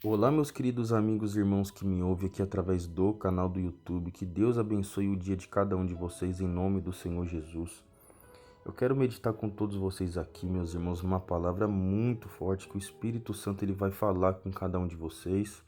Olá, meus queridos amigos e irmãos que me ouvem aqui através do canal do YouTube. Que Deus abençoe o dia de cada um de vocês em nome do Senhor Jesus. Eu quero meditar com todos vocês aqui, meus irmãos, uma palavra muito forte que o Espírito Santo ele vai falar com cada um de vocês.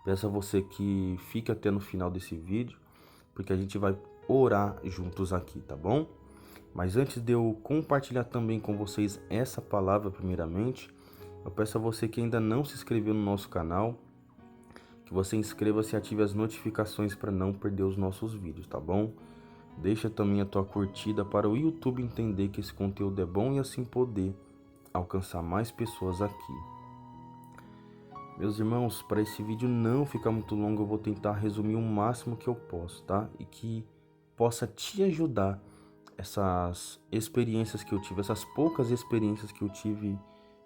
Peço a você que fique até no final desse vídeo, porque a gente vai orar juntos aqui, tá bom? Mas antes de eu compartilhar também com vocês essa palavra primeiramente, eu peço a você que ainda não se inscreveu no nosso canal, que você inscreva-se e ative as notificações para não perder os nossos vídeos, tá bom? Deixa também a tua curtida para o YouTube entender que esse conteúdo é bom e assim poder alcançar mais pessoas aqui. Meus irmãos, para esse vídeo não ficar muito longo, eu vou tentar resumir o máximo que eu posso, tá? E que possa te ajudar essas experiências que eu tive, essas poucas experiências que eu tive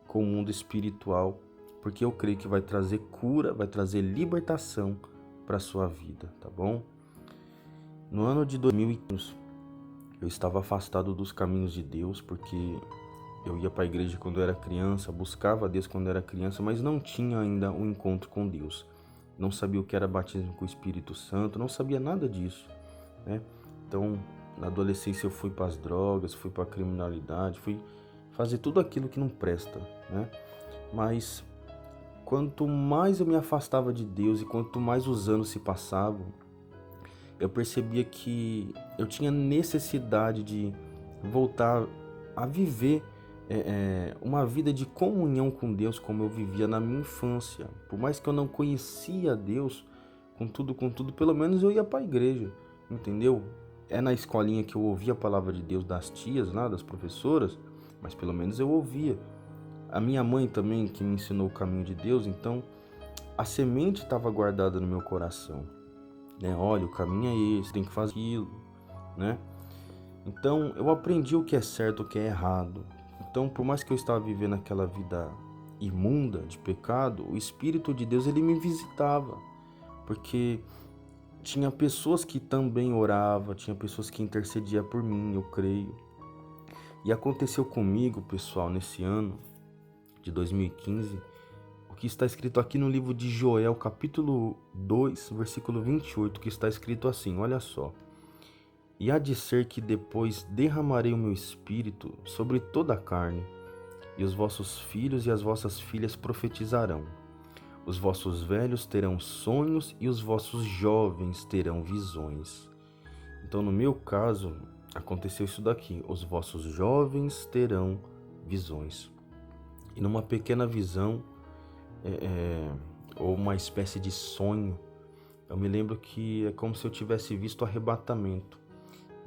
com o mundo espiritual, porque eu creio que vai trazer cura, vai trazer libertação para sua vida, tá bom? No ano de 2015, eu estava afastado dos caminhos de Deus, porque eu ia para a igreja quando eu era criança, buscava Deus quando eu era criança, mas não tinha ainda um encontro com Deus. Não sabia o que era batismo com o Espírito Santo, não sabia nada disso, né? Então, na adolescência eu fui para as drogas, fui para a criminalidade, fui fazer tudo aquilo que não presta, né? Mas quanto mais eu me afastava de Deus e quanto mais os anos se passavam, eu percebia que eu tinha necessidade de voltar a viver uma vida de comunhão com Deus como eu vivia na minha infância. Por mais que eu não conhecia Deus, contudo, pelo menos eu ia para a igreja, entendeu? É na escolinha que eu ouvia a palavra de Deus das tias lá, das professoras, mas pelo menos eu ouvia. A minha mãe também que me ensinou o caminho de Deus, então a semente estava guardada no meu coração, né? Olha, o caminho é esse, tem que fazer aquilo, né? Então eu aprendi o que é certo, o que é errado. Então, por mais que eu estava vivendo aquela vida imunda de pecado, o Espírito de Deus ele me visitava, porque tinha pessoas que também oravam, tinha pessoas que intercediam por mim, eu creio. E aconteceu comigo, pessoal, nesse ano de 2015, o que está escrito aqui no livro de Joel, capítulo 2, versículo 28, que está escrito assim, olha só. E há de ser que depois derramarei o meu espírito sobre toda a carne, e os vossos filhos e as vossas filhas profetizarão. Os vossos velhos terão sonhos e os vossos jovens terão visões. Então, no meu caso, aconteceu isso daqui. Os vossos jovens terão visões. E numa pequena visão, ou uma espécie de sonho, eu me lembro que é como se eu tivesse visto o arrebatamento.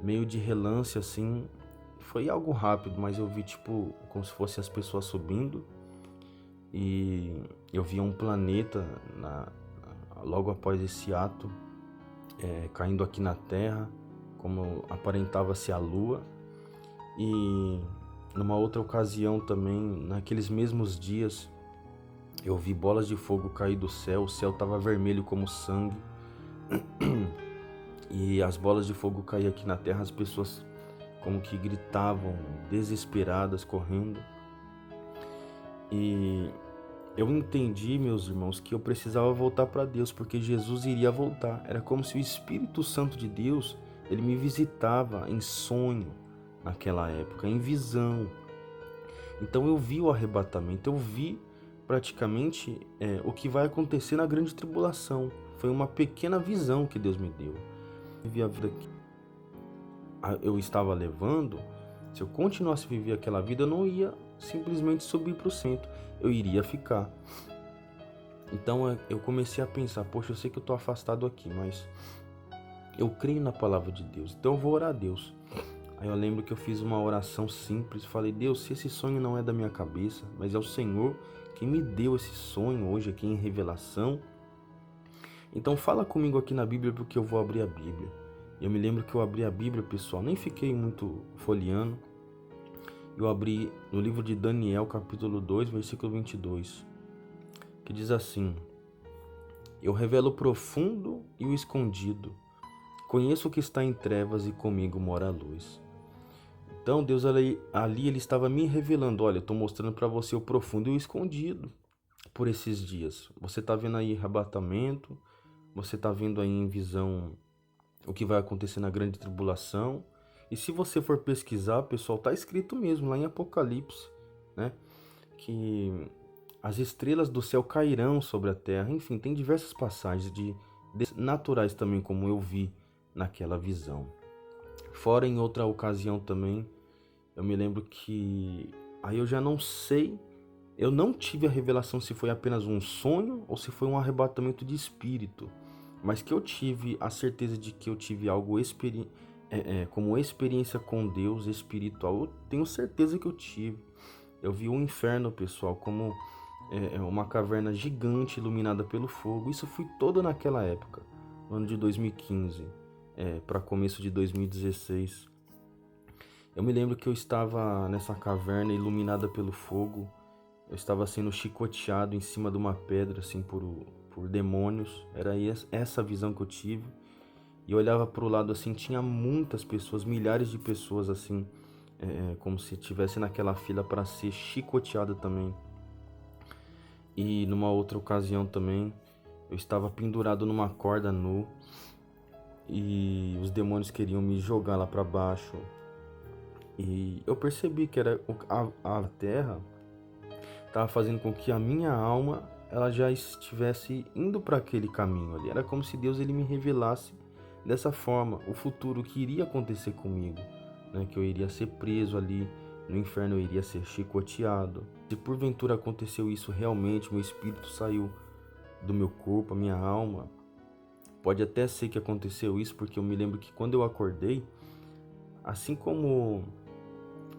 Meio de relance assim, foi algo rápido, mas eu vi tipo como se fosse as pessoas subindo e eu via um planeta logo após esse ato caindo aqui na Terra, como aparentava ser a Lua. E numa outra ocasião também, naqueles mesmos dias, eu vi bolas de fogo cair do céu, o céu estava vermelho como sangue. E as bolas de fogo caíam aqui na terra, as pessoas como que gritavam, desesperadas, correndo. E eu entendi, meus irmãos, que eu precisava voltar para Deus, porque Jesus iria voltar. Era como se o Espírito Santo de Deus, ele me visitava em sonho naquela época, em visão. Então eu vi o arrebatamento, eu vi praticamente o que vai acontecer na grande tribulação. Foi uma pequena visão que Deus me deu. Eu vi a vida que eu estava levando. Se eu continuasse a viver aquela vida, eu não ia simplesmente subir para o centro, eu iria ficar. Então eu comecei a pensar, poxa, eu sei que eu estou afastado aqui, mas eu creio na palavra de Deus, então eu vou orar a Deus. Aí eu lembro que eu fiz uma oração simples, falei, Deus, se esse sonho não é da minha cabeça, mas é o Senhor que me deu esse sonho hoje aqui em revelação, então fala comigo aqui na Bíblia, porque eu vou abrir a Bíblia. Eu me lembro que eu abri a Bíblia, pessoal, nem fiquei muito folheando. Eu abri no livro de Daniel, capítulo 2, versículo 22, que diz assim: Eu revelo o profundo e o escondido, conheço o que está em trevas e comigo mora a luz. Então Deus ali ele estava me revelando, olha, eu estou mostrando para você o profundo e o escondido. por esses dias? Você está vendo aí arrebatamento, você está vendo aí em visão o que vai acontecer na grande tribulação. E se você for pesquisar, pessoal, está escrito mesmo lá em Apocalipse, né? Que as estrelas do céu cairão sobre a terra. Enfim, tem diversas passagens de naturais também, como eu vi naquela visão. Fora em outra ocasião também, eu me lembro que aí eu já não sei, eu não tive a revelação se foi apenas um sonho ou se foi um arrebatamento de espírito, mas que eu tive a certeza de que eu tive algo como experiência com Deus espiritual. Eu tenho certeza que eu tive. Eu vi o inferno, pessoal, como uma caverna gigante iluminada pelo fogo. Isso foi todo naquela época, no ano de 2015, para começo de 2016. Eu me lembro que eu estava nessa caverna iluminada pelo fogo. Eu estava sendo chicoteado em cima de uma pedra, assim, por demônios. Era essa visão que eu tive. E eu olhava para o lado, assim, tinha muitas pessoas, milhares de pessoas, assim, como se estivesse naquela fila para ser chicoteado também. E numa outra ocasião também, eu estava pendurado numa corda nu e os demônios queriam me jogar lá para baixo. E eu percebi que era a terra estava fazendo com que a minha alma ela já estivesse indo para aquele caminho ali. Era como se Deus ele me revelasse dessa forma o futuro que iria acontecer comigo, né? Que eu iria ser preso ali no inferno, eu iria ser chicoteado. Se porventura aconteceu isso realmente, meu espírito saiu do meu corpo, a minha alma, pode até ser que aconteceu isso, porque eu me lembro que quando eu acordei, assim como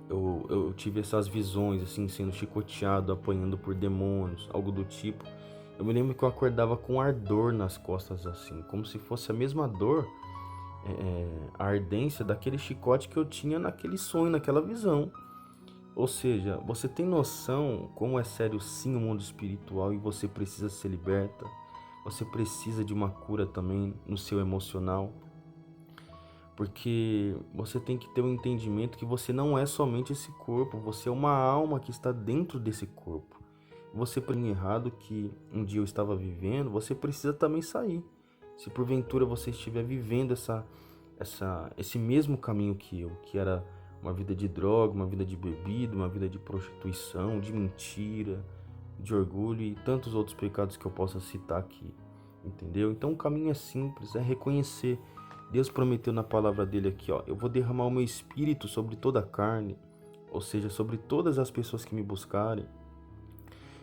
eu tive essas visões, assim, sendo chicoteado, apanhando por demônios, algo do tipo. Eu me lembro que eu acordava com ardor nas costas, assim, como se fosse a mesma dor, a ardência daquele chicote que eu tinha naquele sonho, naquela visão. Ou seja, você tem noção como é sério sim o mundo espiritual e você precisa ser liberta. Você precisa de uma cura também no seu emocional. Porque você tem que ter um entendimento que você não é somente esse corpo, você é uma alma que está dentro desse corpo. Você tem errado que um dia eu estava vivendo, você precisa também sair. Se porventura você estiver vivendo esse mesmo caminho que eu, que era uma vida de droga, uma vida de bebida, uma vida de prostituição, de mentira, de orgulho e tantos outros pecados que eu possa citar aqui, entendeu? Então o caminho é simples, é reconhecer. Deus prometeu na palavra dele aqui, ó, eu vou derramar o meu espírito sobre toda a carne, ou seja, sobre todas as pessoas que me buscarem.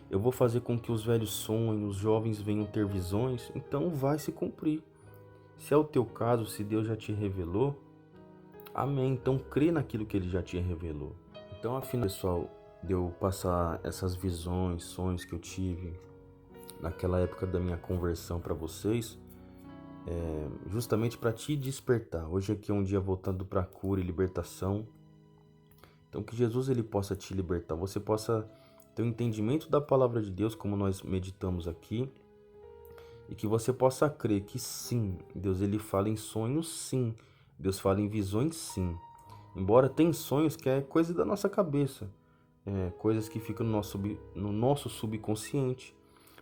Eu vou fazer com que os velhos sonhem, os jovens venham ter visões, então vai se cumprir. Se é o teu caso, se Deus já te revelou, amém. Então crê naquilo que ele já te revelou. Então, afinal, pessoal, de eu passar essas visões, sonhos que eu tive naquela época da minha conversão para vocês, justamente para te despertar. Hoje aqui é um dia voltando para a cura e libertação. Então que Jesus ele possa te libertar, você possa ter um entendimento da palavra de Deus como nós meditamos aqui e que você possa crer que sim, Deus ele fala em sonhos sim, Deus fala em visões sim. Embora tem sonhos que é coisa da nossa cabeça, coisas que ficam no nosso subconsciente,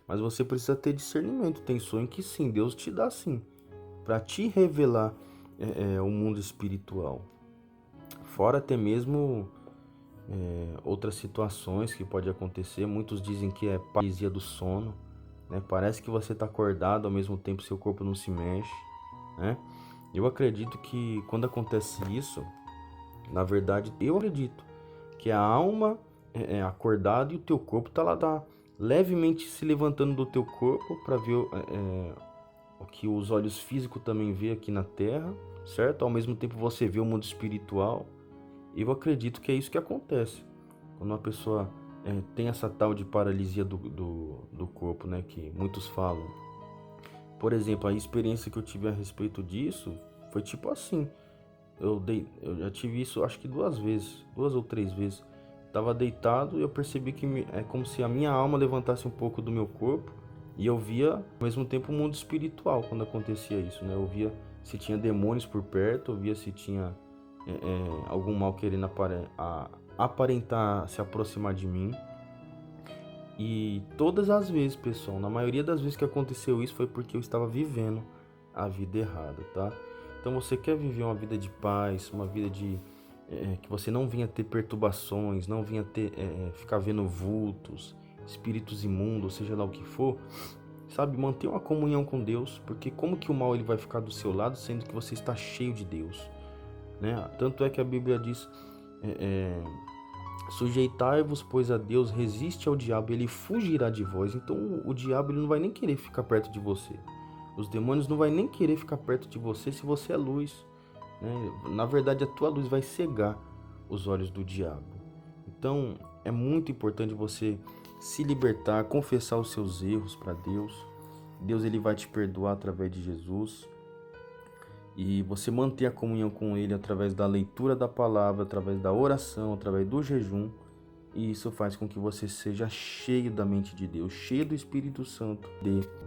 mas você precisa ter discernimento. Tem sonho que sim, Deus te dá sim, para te revelar o mundo espiritual. Fora até mesmo outras situações que pode acontecer. Muitos dizem que é paralisia do sono, né? Parece que você está acordado, ao mesmo tempo seu corpo não se mexe, né? Eu acredito que quando acontece isso, na verdade, eu acredito que a alma é acordada e o teu corpo tá levemente se levantando do teu corpo para ver o que os olhos físicos também vê aqui na Terra, certo? Ao mesmo tempo você vê o mundo espiritual. Eu acredito que é isso que acontece quando uma pessoa tem essa tal de paralisia do corpo, né? Que muitos falam. Por exemplo, a experiência que eu tive a respeito disso foi tipo assim. Eu já tive isso acho que 2 vezes, 2 ou 3 vezes. Tava deitado e eu percebi que é como se a minha alma levantasse um pouco do meu corpo e eu via ao mesmo tempo o mundo espiritual quando acontecia isso, né? Eu via se tinha demônios por perto, eu via se tinha algum mal querendo aparentar se aproximar de mim. E todas as vezes, pessoal, na maioria das vezes que aconteceu isso foi porque eu estava vivendo a vida errada, tá? Então você quer viver uma vida de paz, uma vida de que você não venha ter perturbações, não venha ter ficar vendo vultos, espíritos imundos, seja lá o que for, sabe? Manter uma comunhão com Deus, porque como que o mal ele vai ficar do seu lado, sendo que você está cheio de Deus, né? Tanto é que a Bíblia diz sujeitai-vos, pois, a Deus, resiste ao diabo, ele fugirá de vós. Então o diabo ele não vai nem querer ficar perto de você. Os demônios não vai nem querer ficar perto de você se você é luz, né? Na verdade, a tua luz vai cegar os olhos do diabo. Então é muito importante você se libertar, confessar os seus erros para Deus. Deus ele vai te perdoar através de Jesus. E você manter a comunhão com Ele através da leitura da palavra, através da oração, através do jejum. E isso faz com que você seja cheio da mente de Deus, cheio do Espírito Santo.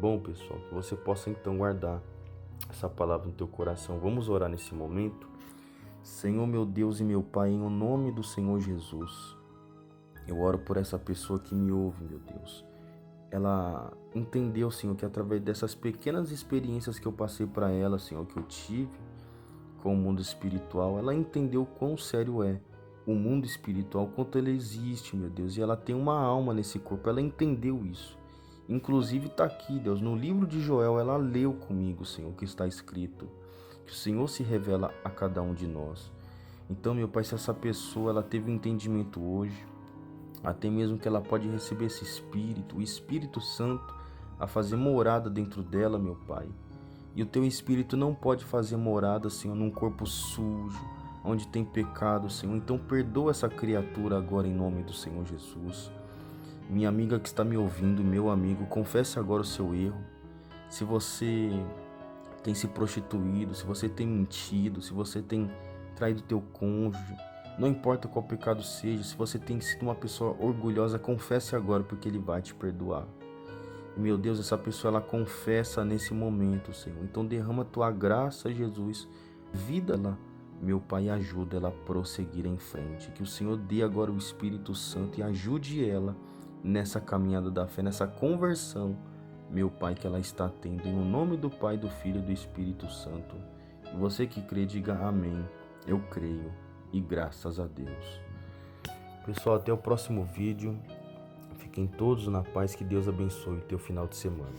Bom, pessoal, que você possa então guardar essa palavra no teu coração. Vamos orar nesse momento. Senhor, meu Deus e meu Pai, em nome do Senhor Jesus, eu oro por essa pessoa que me ouve, meu Deus. Ela entendeu, Senhor, que através dessas pequenas experiências que eu passei para ela, Senhor, que eu tive com o mundo espiritual, ela entendeu quão sério é o mundo espiritual, quanto ele existe, meu Deus, e ela tem uma alma nesse corpo, ela entendeu isso. Inclusive está aqui, Deus, no livro de Joel, ela leu comigo, Senhor, o que está escrito, que o Senhor se revela a cada um de nós. Então, meu Pai, se essa pessoa ela teve um entendimento hoje, até mesmo que ela pode receber esse Espírito, o Espírito Santo, a fazer morada dentro dela, meu Pai. E o teu Espírito não pode fazer morada, Senhor, num corpo sujo, onde tem pecado, Senhor. Então perdoa essa criatura agora em nome do Senhor Jesus. Minha amiga que está me ouvindo, meu amigo, confesse agora o seu erro. Se você tem se prostituído, se você tem mentido, se você tem traído teu cônjuge, não importa qual pecado seja, se você tem sido uma pessoa orgulhosa, confesse agora, porque Ele vai te perdoar. Meu Deus, essa pessoa ela confessa nesse momento, Senhor. Então derrama a tua graça, Jesus, vida ela, meu Pai, ajuda ela a prosseguir em frente. Que o Senhor dê agora o Espírito Santo e ajude ela nessa caminhada da fé, nessa conversão, meu Pai, que ela está tendo. Em nome do Pai, do Filho e do Espírito Santo. E você que crê, diga amém. Eu creio. E graças a Deus. Pessoal, até o próximo vídeo. Fiquem todos na paz. Que Deus abençoe o teu final de semana.